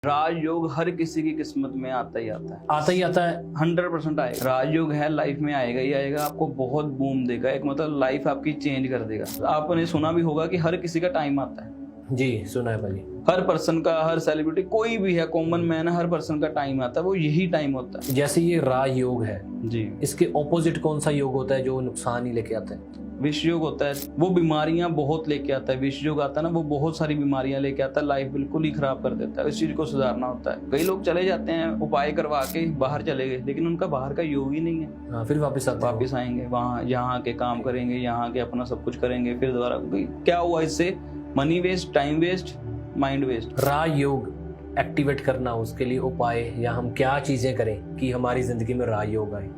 राजयोग हर किसी की किस्मत में आता ही आता है। आता ही आता है। 100% आएगा। राजयोग है, लाइफ में आएगा ही आएगा, आपको बहुत बूम देगा, एक मतलब लाइफ आपकी चेंज कर देगा। आपने सुना भी होगा कि हर किसी का टाइम आता है। जी सुना है भाई। हर पर्सन का, हर सेलिब्रिटी, कोई भी है, कॉमन मैन है, हर पर्सन का टाइम आता है, वो यही टाइम होता है। जैसे ये राजयोग है जी, इसके ऑपोजिट कौन सा योग होता है जो नुकसान ही लेके आता है? विष योग होता है, वो बीमारियां बहुत लेके आता है। विष योग आता है ना, वो बहुत सारी बीमारियां लेके आता है, लाइफ बिल्कुल ही खराब कर देता है। इस चीज को सुधारना होता है। कई लोग चले जाते हैं उपाय करवा के बाहर चले गए, लेकिन उनका बाहर का योग ही नहीं है। हाँ, फिर वापस आएंगे वहाँ, यहाँ के काम करेंगे, यहाँ के अपना सब कुछ करेंगे, फिर दोबारा क्या हुआ इससे? Money waste, time waste, mind waste. Rajyoga activate करना, उसके लिए उपाय या हम क्या चीजें करें कि हमारी जिंदगी में राजयोग आए?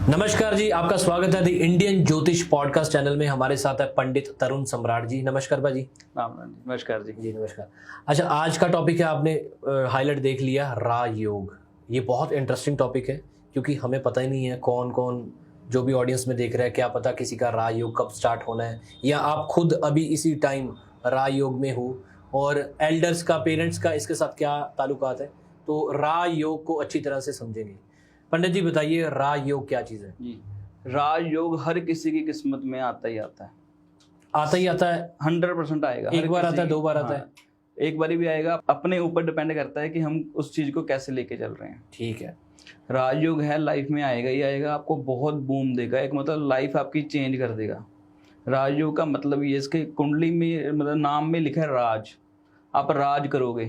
नमस्कार जी, आपका स्वागत है द इंडियन ज्योतिष पॉडकास्ट चैनल में। हमारे साथ है पंडित तरुण सम्राट जी। नमस्कार भाजी। राम राम जी। नमस्कार जी। जी नमस्कार। अच्छा, आज का टॉपिक है, आपने हाईलाइट देख लिया, राजयोग। ये बहुत इंटरेस्टिंग टॉपिक है क्योंकि हमें पता ही नहीं है कौन कौन जो भी ऑडियंस में देख रहा है, क्या पता किसी का राजयोग कब स्टार्ट होना है, या आप खुद अभी इसी टाइम राजयोग में हो, और एल्डर्स का, पेरेंट्स का इसके साथ क्या ताल्लुकात है। तो राजयोग को अच्छी तरह से समझेंगे। पंडित जी बताइए, राजयोग क्या चीज़ है? जी, राजयोग हर किसी की किस्मत में आता ही आता है। आता ही आता है। 100% आएगा। एक बार आता है, दो बार आता है? एक बारी भी आएगा। अपने ऊपर डिपेंड करता है कि हम उस चीज को कैसे लेके चल रहे हैं। ठीक है। राजयोग है, लाइफ में आएगा ही आएगा, आपको बहुत बूम देगा, एक मतलब लाइफ आपकी चेंज कर देगा। राजयोग का मतलब ये, इसके कुंडली में मतलब नाम में लिखा है राज, आप राज करोगे।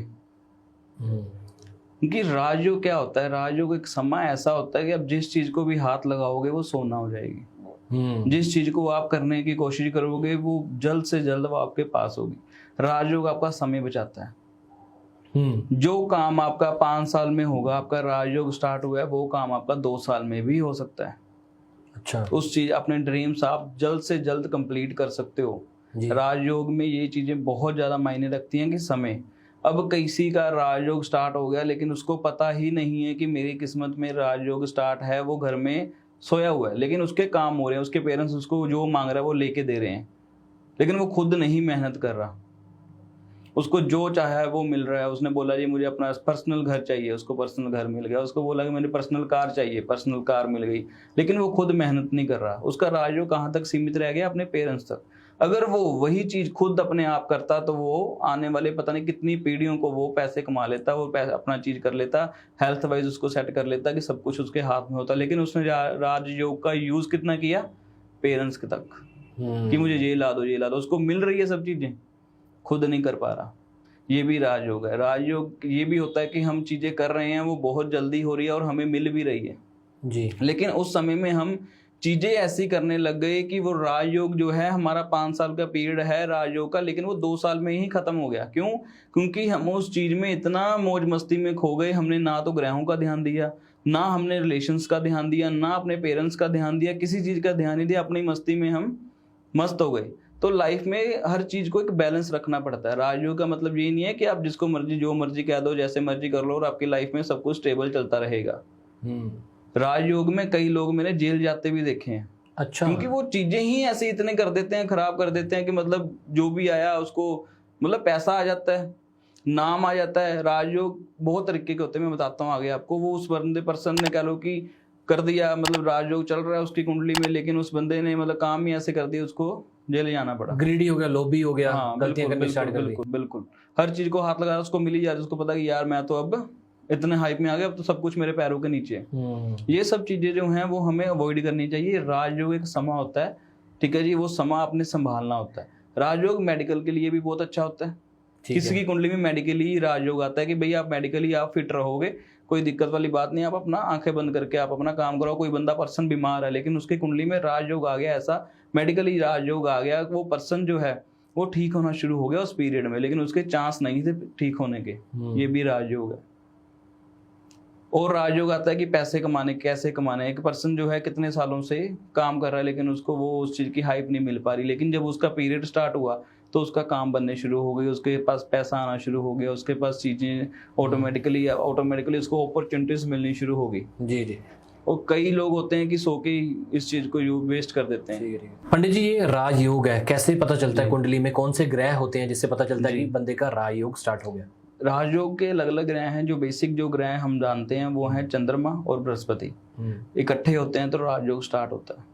क्योंकि राजयोग क्या होता है? राजयोग एक समय ऐसा होता है कि आप जिस चीज को भी हाथ लगाओगे वो सोना हो जाएगी। जिस चीज को आप करने की कोशिश करोगे वो जल्द से जल्द वो आपके पास होगी। राजयोग आपका समय बचाता है। जो काम आपका 5 साल में होगा, आपका राजयोग स्टार्ट हुआ है, वो काम आपका 2 साल में भी हो सकता है। अच्छा। उस चीज, अपने ड्रीम्स आप जल्द से जल्द कंप्लीट कर सकते हो। राजयोग में ये चीजें बहुत ज्यादा मायने रखती हैं कि समय। अब किसी का राजयोग स्टार्ट हो गया लेकिन उसको पता ही नहीं है कि मेरी किस्मत में राजयोग स्टार्ट है, वो घर में सोया हुआ है, लेकिन उसके काम हो रहे हैं, उसके पेरेंट्स उसको जो मांग रहा है वो लेके दे रहे हैं, लेकिन वो खुद नहीं मेहनत कर रहा। उसको जो चाहा है वो मिल रहा है। उसने बोला जी मुझे अपना पर्सनल घर चाहिए, उसको पर्सनल घर मिल गया। उसको बोला कि मुझे पर्सनल कार चाहिए, पर्सनल कार मिल गई, लेकिन वो खुद मेहनत नहीं कर रहा। उसका राजयोग कहाँ तक सीमित रह गया? अपने पेरेंट्स तक। अगर वो वही चीज खुद अपने आप करता तो वो आने वाले पता नहीं कितनी पीढ़ियों को वो पैसे कमा लेता, वो अपना चीज कर लेता, हेल्थ वाइज उसको सेट कर लेता कि सब कुछ उसके हाथ में होता। लेकिन उसने राजयोग का यूज कितना किया? पेरेंट्स के तक, कि मुझे ये ला दो, ये ला दो। उसको मिल रही है सब चीजें, खुद नहीं कर पा रहा। ये भी राजयोग है। राजयोग ये भी होता है कि हम चीजें कर रहे हैं, वो बहुत जल्दी हो रही है और हमें मिल भी रही है जी, लेकिन लेकिन उस समय में हम चीजें ऐसी करने लग गए कि वो राजयोग जो है, हमारा 5 साल का पीरियड है राजयोग का, लेकिन वो 2 साल में ही खत्म हो गया। क्यों? क्योंकि हम उस चीज में इतना मौज मस्ती में खो गए, हमने ना तो ग्रहों का ध्यान दिया, ना हमने रिलेशंस का ध्यान दिया, ना अपने पेरेंट्स का ध्यान दिया, किसी चीज का ध्यान नहीं दिया। अपनी मस्ती में हम मस्त हो गए। तो लाइफ में हर चीज को एक बैलेंस रखना पड़ता है। राजयोग का मतलब ये नहीं है कि आप जिसको मर्जी जो मर्जी कह दो, जैसे मर्जी कर लो और आपकी लाइफ में सब कुछ स्टेबल चलता रहेगा। राजयोग में कई लोग मैंने जेल जाते भी देखे हैं। अच्छा। क्योंकि वो चीजें ही ऐसे इतने कर देते हैं, खराब कर देते हैं कि मतलब जो भी आया उसको, मतलब पैसा आ जाता है, नाम आ जाता है। राजयोग बहुत तरीके के होते हैं, मैं बताता हूँ आगे आपको। वो उस बंदे पर्सन ने कह लो कि कर दिया, मतलब राजयोग चल रहा है उसकी कुंडली में, लेकिन उस बंदे ने मतलब काम ही ऐसे कर दिया, उसको जेल जाना पड़ा। ग्रीडी हो गया, लोभी हो गया। हाँ, गलतियां करनी स्टार्ट कर दी। बिल्कुल बिल्कुल। हर चीज को हाथ लगा, उसको मिली जा रही, उसको पता कि यार मैं तो अब इतने हाइप में आ गया, अब तो सब कुछ मेरे पैरों के नीचे है। ये सब चीजें जो हैं वो हमें अवॉइड करनी चाहिए। राजयोग एक समा होता है, ठीक है जी, वो समा आपने संभालना होता है। राजयोग मेडिकल के लिए भी बहुत अच्छा होता है। किसी की कुंडली में मेडिकली राजयोग आता है कि भाई आप मेडिकली आप फिट रहोगे, कोई दिक्कत वाली बात नहीं, आप अपना आंखें बंद करके आप अपना काम करो। कोई बंदा पर्सन बीमार है लेकिन उसकी कुंडली में राजयोग आ गया, ऐसा मेडिकली राजयोग आ गया, वो पर्सन जो है वो ठीक होना शुरू हो गया उस पीरियड में, लेकिन उसके चांस नहीं थे ठीक होने के। ये भी राजयोग है। और राजयोग आता है कि पैसे कमाने, कैसे कमाने। एक पर्सन जो है कितने सालों से काम कर रहा है लेकिन उसको वो उस चीज की हाइप नहीं मिल पा रही, लेकिन जब उसका पीरियड स्टार्ट हुआ तो उसका काम बनने शुरू हो गई, उसके पास पैसा आना शुरू हो गया, उसके पास चीजें ऑटोमेटिकली उसको अपॉर्चुनिटीज मिलनी शुरू हो गई। जी जी। और कई लोग होते हैं कि सो के ही इस चीज को वेस्ट कर देते हैं। पंडित जी, ये राजयोग है, कैसे पता चलता है कुंडली में कौन से ग्रह होते हैं जिससे पता चलता है कि बंदे का राजयोग स्टार्ट हो गया? राजयोग के अलग अलग ग्रह हैं। जो बेसिक जो ग्रह हम जानते हैं वो हैं चंद्रमा और बृहस्पति। इकट्ठे होते हैं तो राजयोग स्टार्ट होता है।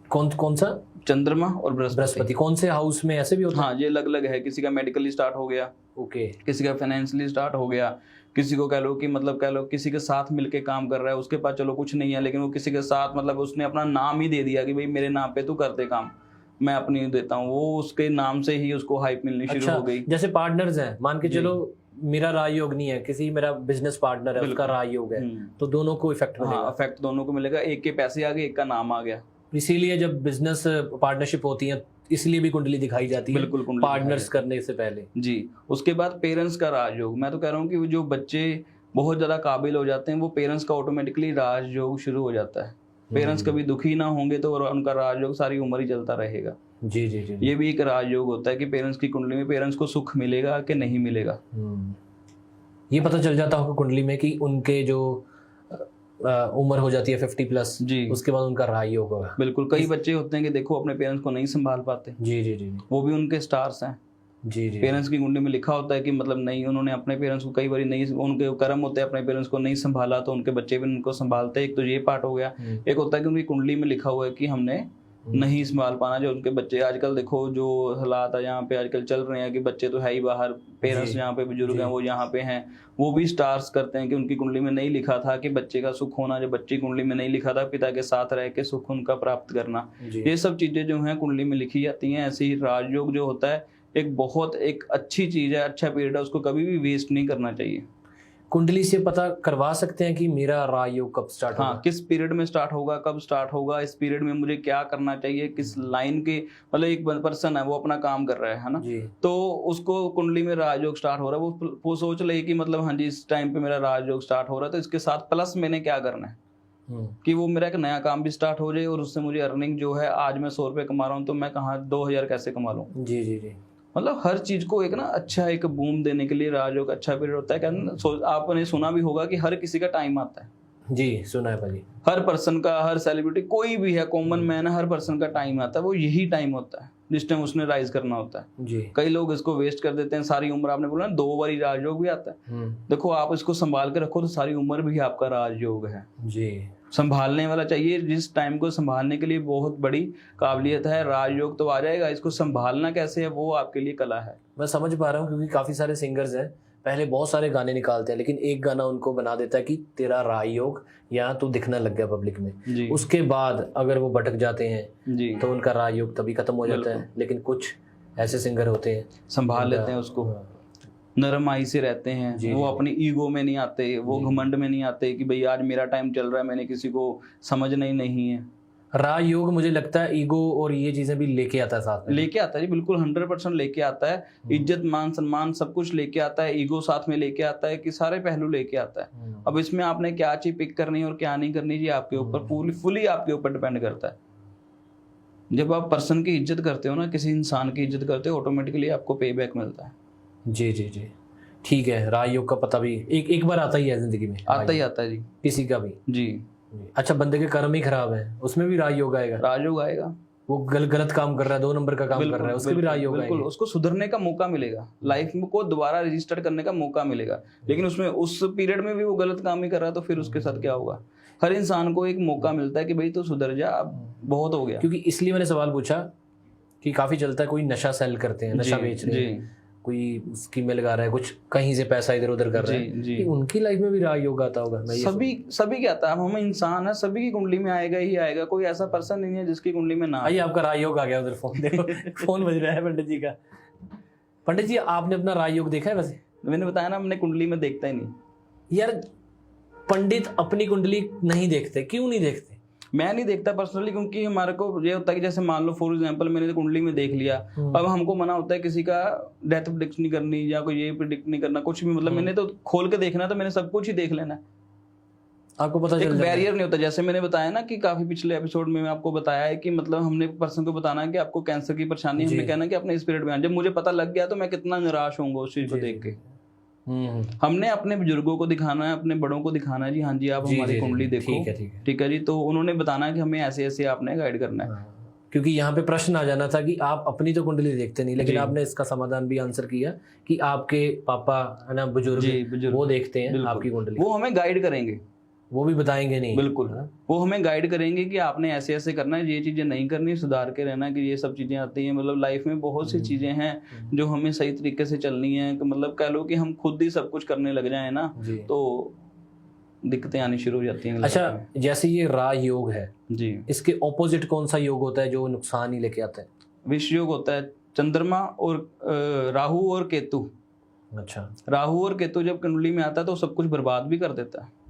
कौन कौन सा? चंद्रमा और बृहस्पति। कौन से हाउस में ऐसे भी होता है? हाँ, ये अलग अलग है। किसी का मेडिकली स्टार्ट हो गया, ओके, किसी का फाइनेंशियली स्टार्ट हो गया, किसी को कह लो कि मतलब कह लो किसी के साथ मिलके काम कर रहा है, उसके पास चलो कुछ नहीं है लेकिन वो किसी के साथ मतलब उसने अपना नाम ही दे दिया कि भाई मेरे नाम पे तू कर दे काम, मैं अपनी देता हूँ, वो उसके नाम से ही उसको हाइप मिलनी शुरू हो गई। जैसे पार्टनर्स हैं, मान के चलो मेरा राजयोग नहीं है, किसी मेरा बिजनेस पार्टनर है उसका राजयोग है, तो दोनों को इफेक्ट मिलेगा। हाँ, इफेक्ट दोनों को मिलेगा। एक के पैसे आ गए, एक का नाम आ गया। इसीलिए जब बिजनेस पार्टनरशिप होती है इसलिए भी कुंडली दिखाई जाती है, बिल्कुल, पार्टनर्स करने से पहले जी। उसके बाद पेरेंट्स का राजयोग, मैं तो कह रहा हूँ कि जो बच्चे बहुत ज्यादा काबिल हो जाते हैं वो पेरेंट्स का ऑटोमेटिकली राजयोग शुरू हो जाता है। पेरेंट्स कभी दुखी ना होंगे तो उनका राजयोग सारी उम्र ही चलता रहेगा। जी जी जी। ये भी एक राजयोग होता है कि पेरेंट्स की कुंडली में पेरेंट्स को सुख मिलेगा कि नहीं मिलेगा। ये पता चल जाता होगा कुंडली में कि उनके जो उम्र हो जाती है 50+ जी, उसके बाद उनका राजयोग होगा। बिल्कुल। कई बच्चे होते हैं कि देखो अपने पेरेंट्स को नहीं संभाल पाते। जी जी जी। वो भी उनके स्टार्स हैं। जी जी। पेरेंट्स की कुंडली में लिखा होता है कि मतलब नहीं, उन्होंने अपने पेरेंट्स को कई बार नहीं, उनके कर्म होते हैं अपने पेरेंट्स को नहीं संभाला तो उनके बच्चे भी उनको संभालते हैं। एक तो ये पार्ट हो गया। एक होता है कि उनकी कुंडली में लिखा हुआ है कि हमने नहीं संभाल पाना जो उनके बच्चे। आजकल देखो जो हालात है यहाँ पे आजकल चल रहे हैं कि बच्चे तो है ही बाहर, पेरेंट्स यहाँ पे बुजुर्ग हैं वो यहाँ पे हैं, वो भी स्टार्स करते हैं कि उनकी कुंडली में नहीं लिखा था कि बच्चे का सुख होना, जो बच्ची कुंडली में नहीं लिखा था पिता के साथ रह के सुख उनका प्राप्त करना। ये सब चीजें जो हैं कुंडली में लिखी जाती हैं। ऐसे ही राजयोग जो होता है एक बहुत एक अच्छी चीज है, अच्छा पीरियड है, उसको कभी भी वेस्ट नहीं करना चाहिए। कुंडली से पता करवा सकते हैं कि मेरा राजयोग कब स्टार्ट होगा? हाँ, किस पीरियड में स्टार्ट होगा, कब स्टार्ट होगा, इस पीरियड में मुझे क्या करना चाहिए, किस लाइन के, मतलब एक पर्सन है वो अपना काम कर रहा है ना, तो उसको कुंडली में राजयोग स्टार्ट हो रहा है, वो सोच ले कि मतलब हाँ जी इस टाइम पे मेरा राजयोग स्टार्ट हो रहा है तो इसके साथ प्लस मैंने क्या करना है कि वो मेरा एक नया काम भी स्टार्ट हो जाए और उससे मुझे अर्निंग जो है, आज मैं 100 रुपये कमा रहा हूँ तो मैं कहाँ 2000 कैसे कमा लूँ। जी जी जी। मतलब हर चीज को एक ना अच्छा एक बूम देने के लिए राजयोग अच्छा पीरियड होता है। क्या आपने सुना भी होगा कि हर किसी का टाइम आता है। जी सुना है भाई। हर पर्सन का, हर सेलिब्रिटी कोई भी है, कॉमन मैन है, हर पर्सन का टाइम आता है। वो यही टाइम होता है जिस टाइम उसने राइज करना होता है। जी। कई लोग इसको वेस्ट कर देते हैं सारी उम्र। आपने बोला ना 2 बार ही राजयोग भी आता है। देखो आप इसको संभाल के रखो तो सारी उम्र भी आपका राजयोग है। जी। संभालने वाला चाहिए, जिस टाइम को संभालने के लिए बहुत बड़ी काबिलियत है। राजयोग तो आ जाएगा, इसको संभालना कैसे है वो आपके लिए कला है। मैं समझ पा रहा हूँ क्योंकि काफी सारे सिंगर्स हैं, पहले बहुत सारे गाने निकालते हैं लेकिन एक गाना उनको बना देता है कि तेरा राजयोग यहाँ तू दिखना लग गया पब्लिक में जी। उसके बाद अगर वो भटक जाते हैं जी तो उनका राजयोग तभी खत्म हो जाता है। लेकिन कुछ ऐसे सिंगर होते हैं संभाल लेते हैं उसको, नरमाई से रहते हैं, वो अपनी ईगो में नहीं आते, वो घमंड में नहीं आते कि भाई आज मेरा टाइम चल रहा है, मैंने किसी को समझना ही नहीं है। राजयोग मुझे लगता है ईगो और ये चीजें भी लेके आता है साथ में। लेके आता है जी, बिल्कुल 100% लेके आता है। इज्जत मान सम्मान सब कुछ लेके आता है, ईगो साथ में लेके आता है कि सारे पहलू लेके आता है। अब इसमें आपने क्या चीज पिक करनी है और क्या नहीं करनी जी आपके ऊपर, फुली आपके ऊपर डिपेंड करता है। जब आप पर्सन की इज्जत करते हो ना, किसी इंसान की इज्जत करते हो, ऑटोमेटिकली आपको पे बैक मिलता है। जी जी जी ठीक है। राजयोग का पता भी एक बार आता ही है जिंदगी में, आता ही आता है जी, किसी का भी जी। अच्छा, बंदे के कर्म ही खराब है उसमें भी राजयोग आएगा? राजयोग आएगा। वो गलत काम कर रहा है, 2 नंबर का काम कर रहा है, उसके भी राजयोग आएगा। उसको सुधरने का मौका मिलेगा, लाइफ में को दोबारा रजिस्टर करने का मौका मिलेगा। लेकिन उसमें उस पीरियड में भी वो गलत काम ही कर रहा है तो फिर उसके साथ क्या होगा। हर इंसान को एक मौका मिलता है कि भाई तो सुधर जा, अब बहुत हो गया। क्योंकि इसलिए मैंने सवाल पूछा कि काफी चलता है, कोई नशा सेल करते हैं, नशा बेच रहे हैं, कोई स्कीम में लगा रहा है, कुछ कहीं से पैसा इधर उधर कर रहे हैं, उनकी लाइफ में भी राजयोग आता होगा? सभी क्या आता है, हम इंसान है, सभी की कुंडली में आएगा ही आएगा। कोई ऐसा पर्सन नहीं है जिसकी कुंडली में ना आए। आपका राजयोग आ गया उधर, फोन देखो फोन बज रहा है पंडित जी का। पंडित जी आपने अपना राजयोग देखा है? वैसे मैंने बताया ना, अपने कुंडली में देखता ही नहीं। यार पंडित अपनी कुंडली नहीं देखते, क्यों नहीं देखते? मैं नहीं देखता पर्सनली, क्योंकि हमारे को ये होता है कि जैसे मान लो फॉर एग्जांपल मैंने कुंडली में देख लिया, अब हमको मना होता है किसी का डेथ प्रिडिक्ट नहीं करनी या कोई ये प्रिडिक्ट नहीं करना कुछ भी। मतलब मैंने तो खोल के देखना, तो मैंने सब कुछ ही देख लेना है। आपको पता एक बैरियर नहीं होता। जैसे मैंने बताया ना कि काफी पिछले एपिसोड में मैं आपको बताया है कि मतलब हमने पर्सन को बताना है कि आपको कैंसर की परेशानी, हमने कहना कि अपने इस पीरियड में। जब मुझे पता लग गया तो मैं कितना निराश होऊंगा उस चीज को देख के। हमने अपने बुजुर्गों को दिखाना है, अपने बड़ों को दिखाना है जी, हाँ जी आप जी, हमारी जी, कुंडली जी, देखो, ठीक है, ठीक है। ठीक है जी, तो उन्होंने बताना है कि हमें ऐसे ऐसे आपने गाइड करना है। हाँ, क्योंकि यहाँ पे प्रश्न आ जाना था कि आप अपनी तो कुंडली देखते नहीं, लेकिन जी। आपने इसका समाधान भी आंसर किया कि आपके पापा है ना, जी बुजुर्ग, बुजुर्ग, वो देखते हैं बिल्कुल। आपकी कुंडली, वो हमें गाइड करेंगे, वो भी बताएंगे नहीं, बिल्कुल, है ना? वो हमें गाइड करेंगे कि आपने ऐसे ऐसे करना है, ये चीजें नहीं करनी, सुधार के रहना कि ये सब चीजें आती हैं। मतलब लाइफ में बहुत सी चीजें हैं जो हमें सही तरीके से चलनी है, कि मतलब कह लो कि हम खुद ही सब कुछ करने लग जाए ना, जी। तो दिक्कतें आनी शुरू हो जाती हैं। अच्छा, जैसे ये राज योग है, जी, इसके ऑपोजिट कौन सा योग होता है जो नुकसान ही लेके आता है? विष योग होता है, चंद्रमा और राहु और केतु। अच्छा, राहु और केतु जब कुंडली में आता है तो सब कुछ बर्बाद भी कर देता है।